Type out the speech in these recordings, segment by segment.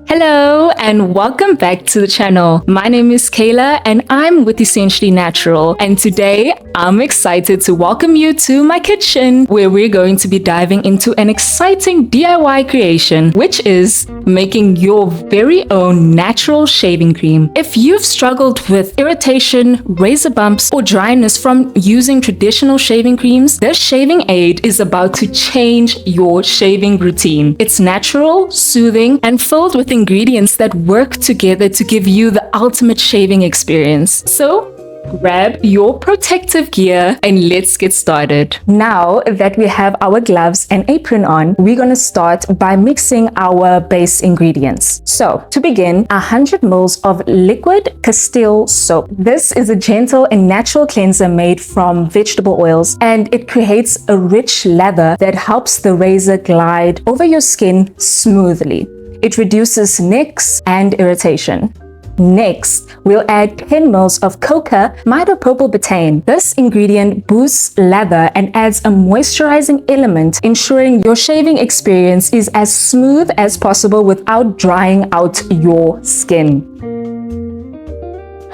Hello and welcome back to the channel. My name is Kayla and I'm with Essentially Natural, and today I'm excited to welcome you to my kitchen where we're going to be diving into an exciting DIY creation, which is making your very own natural shaving cream. If you've struggled with irritation, razor bumps, or dryness from using traditional shaving creams, this shaving aid is about to change your shaving routine. It's natural, soothing, and filled with ingredients that work together to give you the ultimate shaving experience. So grab your protective gear and let's get started. Now that we have our gloves and apron on, we're going to start by mixing our base ingredients. So to begin, 100 ml of liquid Castile soap. This is a gentle and natural cleanser made from vegetable oils, and it creates a rich lather that helps the razor glide over your skin smoothly. It reduces nicks and irritation. Next, we'll add 10 ml of Cocamidopropyl Betaine. This ingredient boosts lather and adds a moisturizing element, ensuring your shaving experience is as smooth as possible without drying out your skin.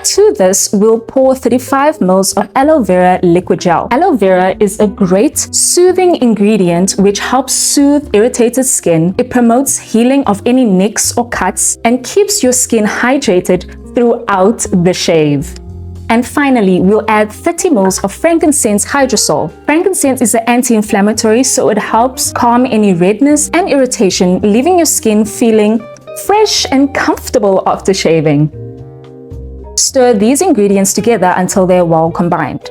To this, we'll pour 35 ml of Aloe Vera liquid gel. Aloe Vera is a great soothing ingredient which helps soothe irritated skin. It promotes healing of any nicks or cuts and keeps your skin hydrated throughout the shave. And finally, we'll add 30 ml of Frankincense Hydrosol. Frankincense is an anti-inflammatory, so it helps calm any redness and irritation, leaving your skin feeling fresh and comfortable after shaving. Stir these ingredients together until they're well combined.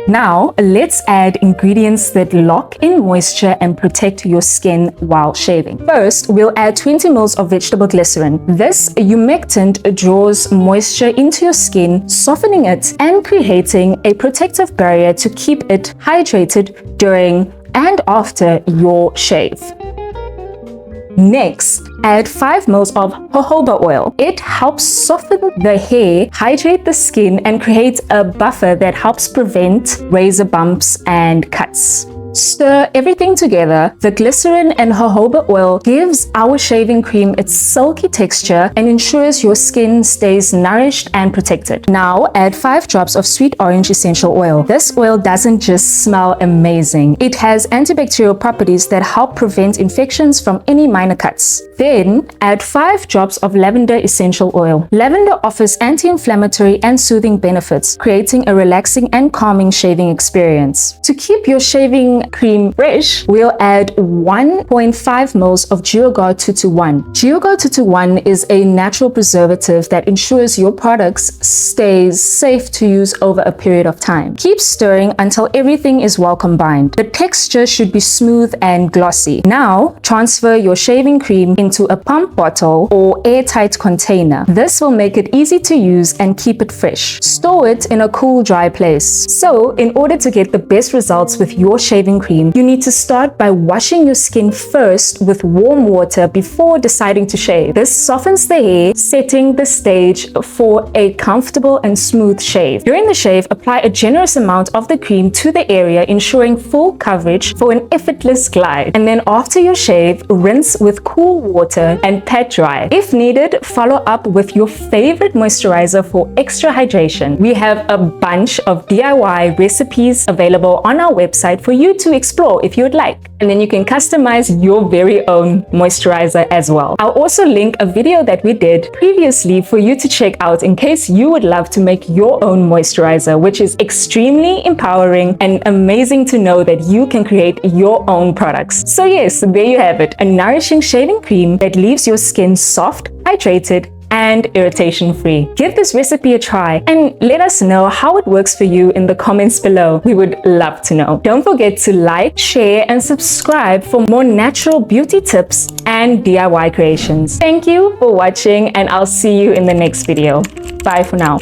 Now, let's add ingredients that lock in moisture and protect your skin while shaving. First, we'll add 20 ml of vegetable glycerine. This humectant draws moisture into your skin, softening it and creating a protective barrier to keep it hydrated during and after your shave. Next, add 5 ml of jojoba oil. It helps soften the hair, hydrate the skin, and create a buffer that helps prevent razor bumps and cuts. Stir everything together. The glycerin and jojoba oil gives our shaving cream its silky texture and ensures your skin stays nourished and protected. Now add 5 drops of sweet orange essential oil. This oil doesn't just smell amazing. It has antibacterial properties that help prevent infections from any minor cuts. Then add 5 drops of lavender essential oil. Lavender offers anti-inflammatory and soothing benefits, creating a relaxing and calming shaving experience. To keep your shaving cream fresh, we'll add 1.5 ml of Geogard 221. Geogard 221 is a natural preservative that ensures your products stays safe to use over a period of time. Keep stirring until everything is well combined. The texture should be smooth and glossy. Now, transfer your shaving cream into a pump bottle or airtight container. This will make it easy to use and keep it fresh. Store it in a cool, dry place. So, in order to get the best results with your shaving cream, you need to start by washing your skin first with warm water before deciding to shave. This softens the hair, setting the stage for a comfortable and smooth shave. During the shave, apply a generous amount of the cream to the area, ensuring full coverage for an effortless glide. And then after your shave, rinse with cool water and pat dry. If needed, follow up with your favorite moisturizer for extra hydration. We have a bunch of DIY recipes available on our website for you to explore if you would like. And then you can customize your very own moisturizer as well. I'll also link a video that we did previously for you to check out in case you would love to make your own moisturizer, which is extremely empowering and amazing to know that you can create your own products. So yes, there you have it, a nourishing shaving cream that leaves your skin soft, hydrated, and irritation-free. Give this recipe a try and let us know how it works for you in the comments below. We would love to know. Don't forget to like, share, and subscribe for more natural beauty tips and DIY creations. Thank you for watching, and I'll see you in the next video. Bye for now.